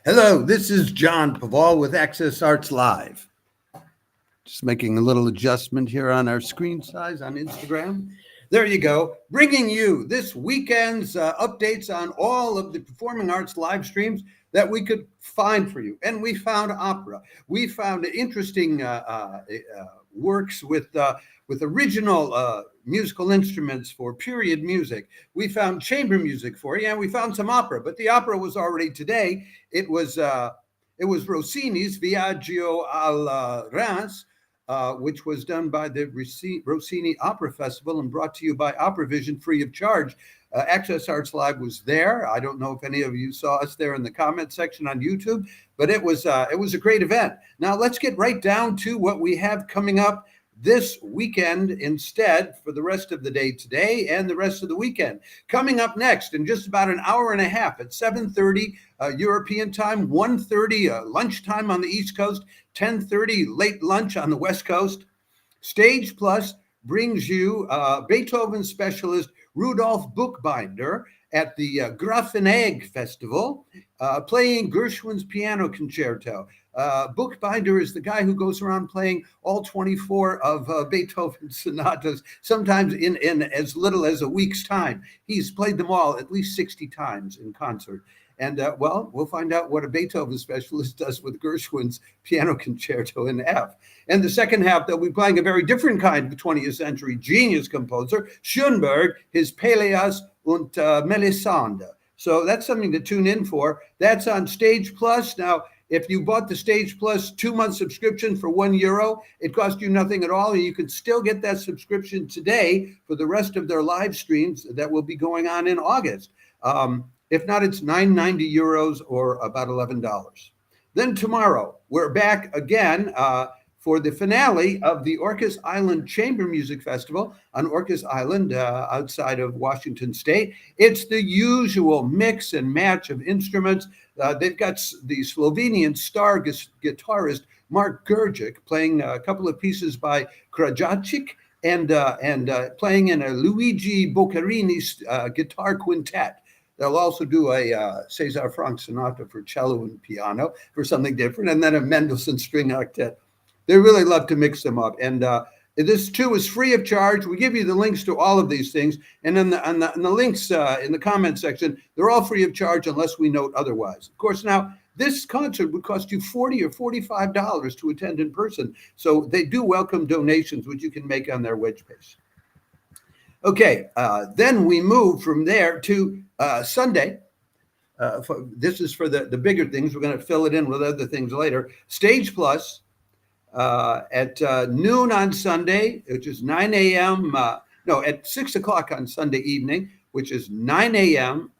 Hello, this is John Paval with Access Arts Live. Just making a little adjustment here on our screen size on Instagram. There you go, bringing you this weekend's updates on all of the performing arts live streams that we could find for you. And we found opera. We found interesting works with original musical instruments for period music. We found chamber music for you, and we found some opera. But the opera was already today. It was Rossini's Viaggio al Reims, which was done by the Rossini Opera Festival and brought to you by Opera Vision free of charge. Access Arts Live was there. I don't know if any of you saw us there in the comment section on YouTube, but it was a great event. Now let's get right down to what we have coming up this weekend instead for the rest of the day today and the rest of the weekend. Coming up next in just about an hour and a half at 7:30 European time, 1:30 lunchtime on the East Coast, 10:30 late lunch on the West Coast. Stage Plus brings you Beethoven specialist Rudolf Buchbinder at the Grafenegg Festival, playing Gershwin's piano concerto. Buchbinder is the guy who goes around playing all 24 of Beethoven's sonatas, sometimes in as little as a week's time. He's played them all at least 60 times in concert. And well, we'll find out what a Beethoven specialist does with Gershwin's piano concerto in F. And the second half, they'll be playing a very different kind of 20th century genius composer, Schoenberg, his Pelléas und Melisande. So that's something to tune in for. That's on Stage Plus. Now, if you bought the Stage Plus 2-month subscription for €1, it cost you nothing at all. And you can still get that subscription today for the rest of their live streams that will be going on in August. If not, it's €9.90 or about $11. Then tomorrow, we're back again for the finale of the Orcus Island Chamber Music Festival on Orcus Island outside of Washington State. It's the usual mix and match of instruments. They've got the Slovenian star guitarist Mark Gergic playing a couple of pieces by Krajacic and playing in a Luigi Boccherini's guitar quintet. They'll also do a Cesar Franck sonata for cello and piano for something different, and then a Mendelssohn string octet. They really love to mix them up. And this too is free of charge. We give you the links to all of these things. And then the links in the comment section, they're all free of charge unless we note otherwise. Of course, now this concert would cost you $40 or $45 to attend in person. So they do welcome donations, which you can make on their web page. Okay, then we move from there to Sunday. This is for the bigger things. We're going to fill it in with other things later. Stage Plus at noon on Sunday, which is 9 a.m. At 6 o'clock on Sunday evening, which is 9 a.m.,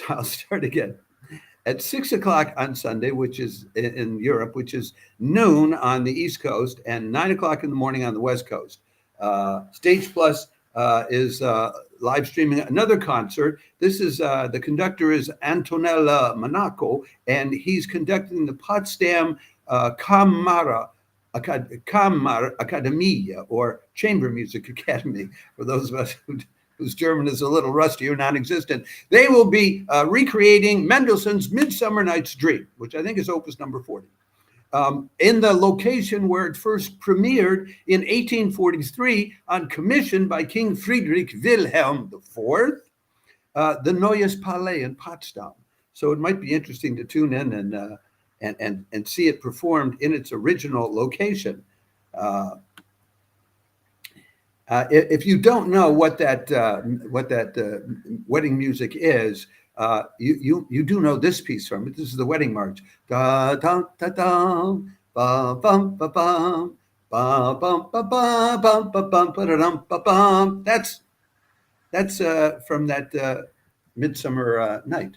I'll start again. At 6 o'clock on Sunday, which is in Europe, which is noon on the East Coast, and 9 o'clock in the morning on the West Coast. Stage Plus is live streaming another concert. This is the conductor is Antonella Monaco, and he's conducting the Potsdam Kammer Academia, or Chamber Music Academy, for those of us whose German is a little rusty or non-existent. They will be recreating Mendelssohn's Midsummer Night's Dream, which I think is opus number 40. In the location where it first premiered in 1843 on commission by King Friedrich Wilhelm IV, the Neues Palais in Potsdam. So it might be interesting to tune in and see it performed in its original location. If you don't know what that wedding music is, you do know this piece from it. This is the wedding march. Da da da da, ba bum ba bum, ba bum ba ba bum ba bum ba dum ba bum. That's from that Midsummer Night.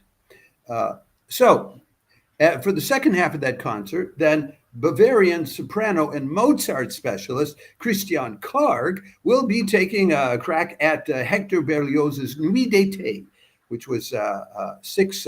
So for the second half of that concert, then Bavarian soprano and Mozart specialist Christian Karg will be taking a crack at Hector Berlioz's Nuit d'été, which was six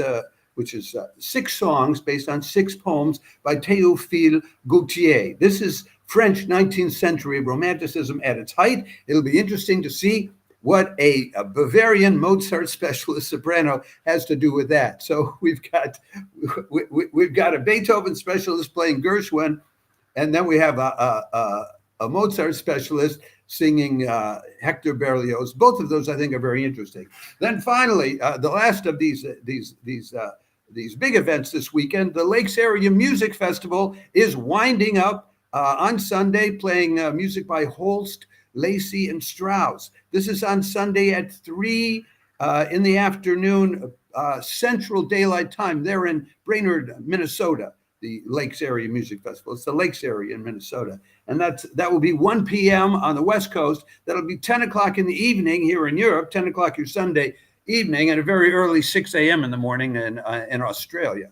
songs based on 6 poems by Théophile Gautier. This is French 19th century romanticism at its height. It'll be interesting to see what a Bavarian Mozart specialist soprano has to do with that. So we've got a Beethoven specialist playing Gershwin, and then we have a Mozart specialist singing Hector Berlioz. Both of those I think are very interesting. Then finally, the last of these big events this weekend, the Lakes Area Music Festival is winding up on Sunday, playing music by Holst, Lacey, and Strauss. This is on Sunday at 3 in the afternoon, Central Daylight Time. They're in Brainerd, Minnesota, the Lakes Area Music Festival. It's the Lakes Area in Minnesota. And that will be 1 p.m. on the West Coast. That'll be 10 o'clock in the evening here in Europe, 10 o'clock your Sunday evening, and a very early 6 a.m. in the morning in Australia.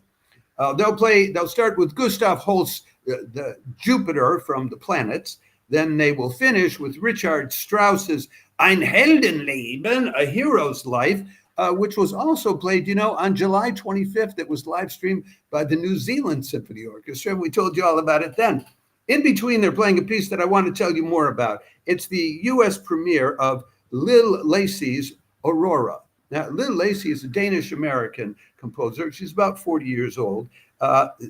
They'll start with Gustav Holst's the Jupiter from the Planets. Then they will finish with Richard Strauss's Ein Heldenleben, A Hero's Life, which was also played, on July 25th. It was live streamed by the New Zealand Symphony Orchestra. We told you all about it then. In between, they're playing a piece that I want to tell you more about. It's the U.S. premiere of Lil Lacey's Aurora. Now, Lil Lacey is a Danish-American composer. She's about 40 years old,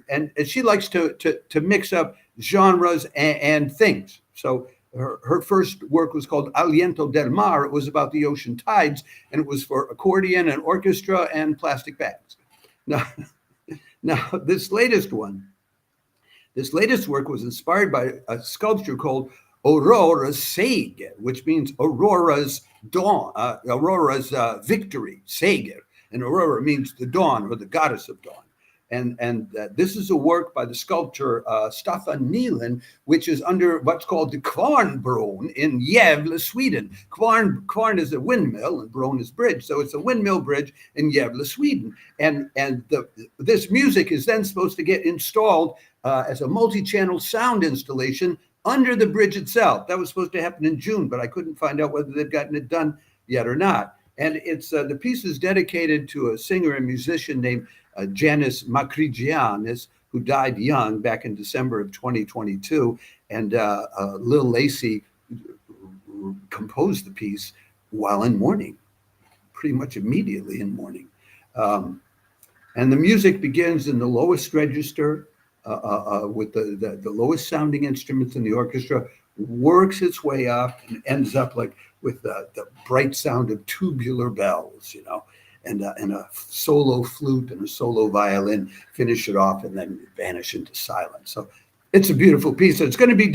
and she likes to mix up genres and things. So her first work was called Aliento del Mar. It was about the ocean tides, and it was for accordion and orchestra and plastic bags. Now this latest work was inspired by a sculpture called Aurora's Seger, which means Aurora's dawn, Aurora's victory, Seger. And Aurora means the dawn or the goddess of dawn. And this is a work by the sculptor Staffan Nylund, which is under what's called the Kvarnbron in Gävle, Sweden. Kvarn is a windmill and bron is bridge. So it's a windmill bridge in Gävle, Sweden. And this music is then supposed to get installed as a multi-channel sound installation under the bridge itself. That was supposed to happen in June, but I couldn't find out whether they've gotten it done yet or not. And it's the piece is dedicated to a singer and musician named Janis Makrigianis, who died young back in December of 2022. And Lil Lacey composed the piece while in mourning, pretty much immediately in mourning. And the music begins in the lowest register with the lowest sounding instruments in the orchestra, works its way up and ends up like with the bright sound of tubular bells, and a solo flute and a solo violin finish it off and then vanish into silence. So it's a beautiful piece. It's going to be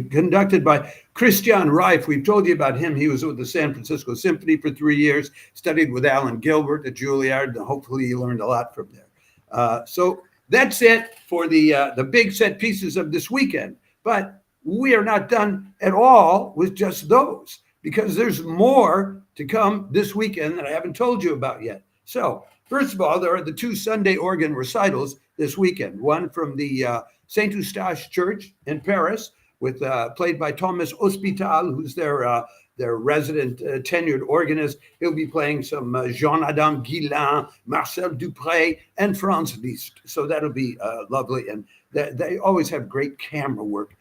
conducted by Christian Reif. We've told you about him. He was with the San Francisco Symphony for 3 years, studied with Alan Gilbert at Juilliard, and hopefully you learned a lot from there. So that's it for the big set pieces of this weekend. But we are not done at all with just those, because there's more to come this weekend that I haven't told you about yet. So first of all, there are the 2 Sunday organ recitals this weekend. One from the St. Eustache Church in Paris, with played by Thomas Ospital, who's their resident tenured organist. He'll be playing some Jean-Adam Guillain, Marcel Dupré, and Franz Liszt. So that'll be lovely. And they always have great camera work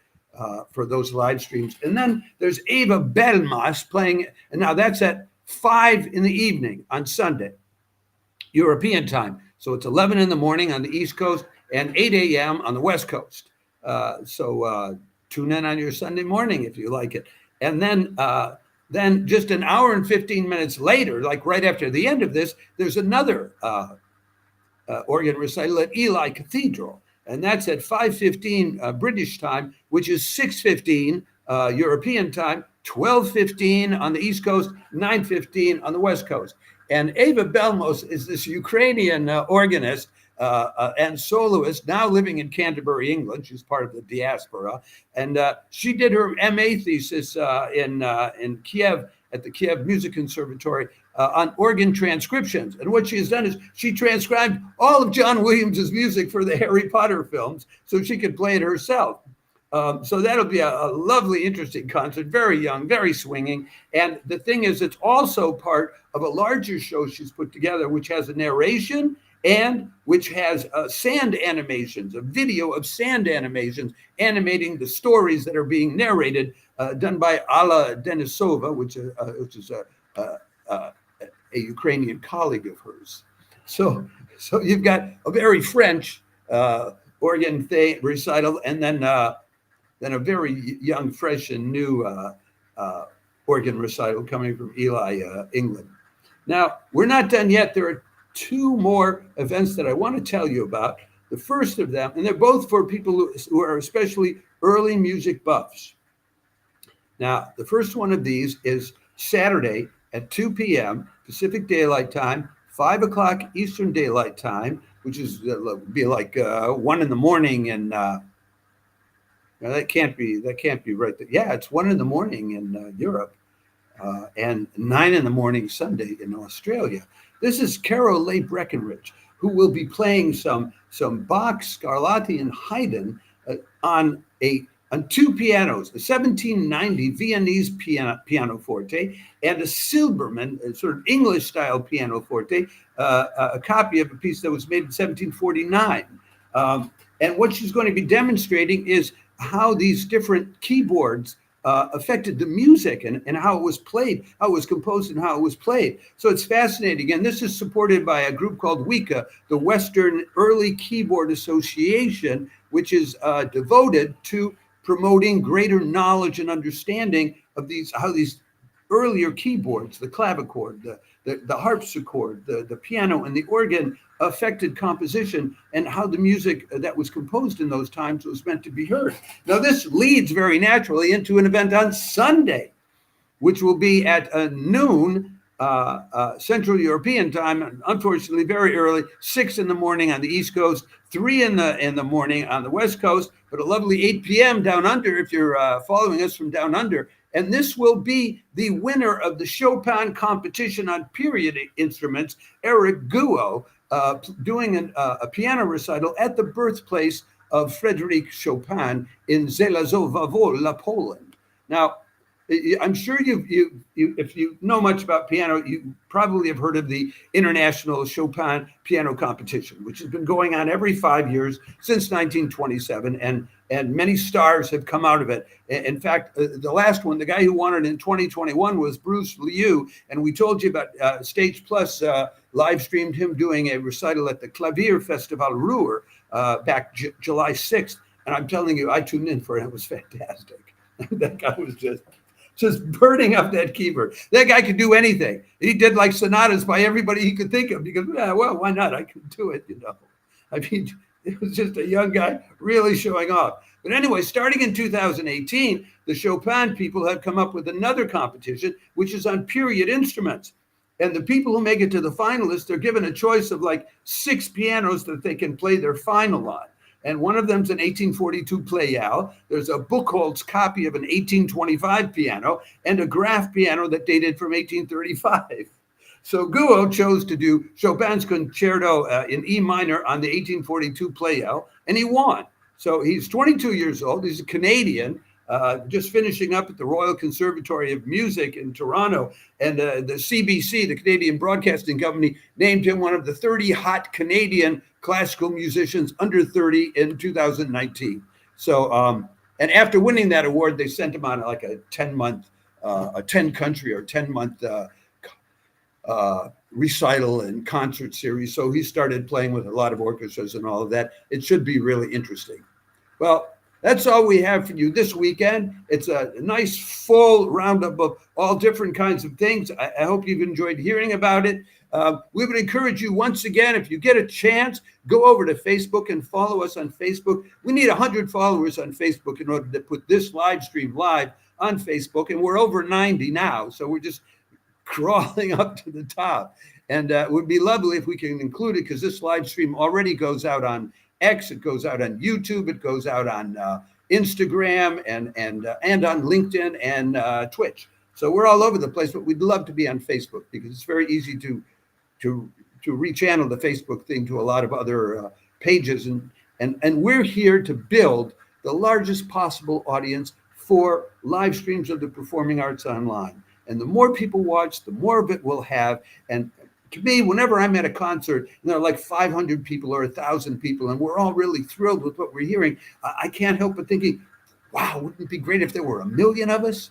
for those live streams. And then there's Ewa Belmas playing, and now that's at 5 in the evening on Sunday, European time. So it's 11 in the morning on the East Coast and 8 a.m. on the West Coast. So tune in on your Sunday morning if you like it. And then just an hour and 15 minutes later, like right after the end of this, there's another organ recital at Ely Cathedral. And that's at 5:15 British time, which is 6:15 European time, 12:15 on the East Coast, 9:15 on the West Coast. And Ewa Belmas is this Ukrainian organist and soloist, now living in Canterbury, England. She's part of the diaspora. And she did her MA thesis in Kiev at the Kiev Music Conservatory on organ transcriptions. And what she has done is she transcribed all of John Williams's music for the Harry Potter films so she could play it herself. So that'll be a lovely, interesting concert, very young, very swinging. And the thing is, it's also part of a larger show she's put together, which has a narration and which has sand animations, a video of sand animations animating the stories that are being narrated, done by Alla Denisova, which is a Ukrainian colleague of hers. So you've got a very French organ recital, and then a very young, fresh, and new organ recital coming from Ely, England. Now, we're not done yet. There are two more events that I want to tell you about. The first of them, and they're both for people who are especially early music buffs. Now, the first one of these is Saturday at 2 p.m. Pacific Daylight Time, 5 o'clock Eastern Daylight Time, which is be like 1 in the morning, and that can't be right. Yeah, it's 1 in the morning in Europe, and 9 in the morning Sunday in Australia. This is Carol Leigh Breckenridge, who will be playing some Bach, Scarlatti, and Haydn on two pianos, a 1790 Viennese pianoforte and a Silbermann, a sort of English-style pianoforte, a copy of a piece that was made in 1749. And what she's going to be demonstrating is how these different keyboards affected the music and how it was played, how it was composed, and how it was played. So it's fascinating. And this is supported by a group called WEKA, the Western Early Keyboard Association, which is devoted to promoting greater knowledge and understanding of how these earlier keyboards, the clavichord, the harpsichord, the piano, and the organ affected composition and how the music that was composed in those times was meant to be heard. Now, this leads very naturally into an event on Sunday, which will be at noon Central European time, unfortunately very early, 6 in the morning on the East Coast, 3 in the morning on the West Coast, but a lovely 8 p.m. down under if you're following us from down under. And this will be the winner of the Chopin competition on period instruments, Erik Guo, doing a piano recital at the birthplace of Fryderyk Chopin in Żelazowa, Wola, Poland. Now, I'm sure if you know much about piano, you probably have heard of the International Chopin Piano Competition, which has been going on every 5 years since 1927, and many stars have come out of it. In fact, the last one, the guy who won it in 2021 was Bruce Liu, and we told you about Stage Plus live streamed him doing a recital at the Klavier Festival Ruhr back July 6th, and I'm telling you, I tuned in for it. It was fantastic. That guy was just burning up that keyboard. That guy could do anything. He did like sonatas by everybody he could think of. Because, well, why not? I can do it, I mean, it was just a young guy really showing off. But anyway, starting in 2018, the Chopin people have come up with another competition, which is on period instruments. And the people who make it to the finalists are given a choice of like 6 pianos that they can play their final on. And one of them's an 1842 Pleyel. There's a Buchholz copy of an 1825 piano and a Graf piano that dated from 1835. So Guo chose to do Chopin's concerto in E minor on the 1842 Pleyel, and he won. So he's 22 years old. He's a Canadian, just finishing up at the Royal Conservatory of Music in Toronto. And the CBC, the Canadian Broadcasting Company, named him one of the 30 hot Canadian classical musicians under 30 in 2019. So, and after winning that award, they sent him on like a 10-month, a 10-country or 10-month recital and concert series. So he started playing with a lot of orchestras and all of that. It should be really interesting. Well, that's all we have for you this weekend. It's a nice full roundup of all different kinds of things. I hope you've enjoyed hearing about it. We would encourage you once again, if you get a chance, go over to Facebook and follow us on Facebook. We need 100 followers on Facebook in order to put this live stream live on Facebook. And we're over 90 now. So we're just crawling up to the top. And it would be lovely if we can include it, because this live stream already goes out on X, it goes out on YouTube, it goes out on Instagram and on LinkedIn and Twitch. So we're all over the place, but we'd love to be on Facebook because it's very easy to rechannel the Facebook thing to a lot of other pages. And we're here to build the largest possible audience for live streams of the performing arts online. And the more people watch, the more of it we'll have. And to me, whenever I'm at a concert and there are like 500 people or 1,000 people, and we're all really thrilled with what we're hearing, I can't help but thinking, wow, wouldn't it be great if there were 1 million of us?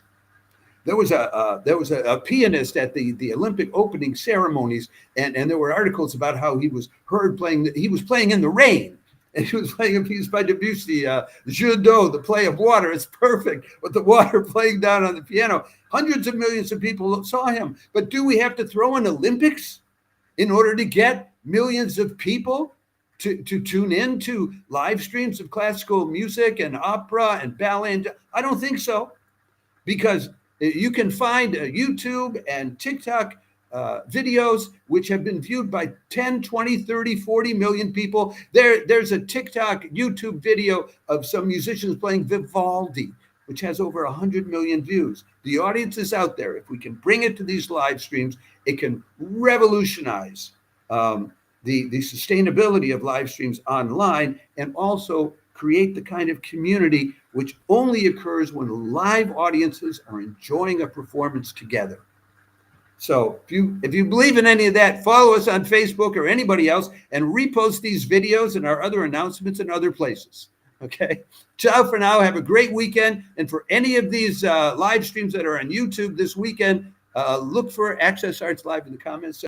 there was a pianist at the Olympic opening ceremonies, and there were articles about how he was heard playing. He was playing in the rain. And he was playing a piece by Debussy, Jeu d'eau, the play of water. It's perfect, with the water playing down on the piano. Hundreds of millions of people saw him. But do we have to throw in Olympics in order to get millions of people to tune in to live streams of classical music and opera and ballet? I don't think so, because you can find YouTube and TikTok videos which have been viewed by 10, 20, 30, 40 million people. There's a TikTok YouTube video of some musicians playing Vivaldi, which has over 100 million views. The audience is out there. If we can bring it to these live streams, it can revolutionize the sustainability of live streams online, and also create the kind of community which only occurs when live audiences are enjoying a performance together. So if you believe in any of that, follow us on Facebook or anybody else, and repost these videos and our other announcements in other places. Okay. Ciao for now. Have a great weekend. And for any of these live streams that are on YouTube this weekend, look for Access Arts Live in the comments section.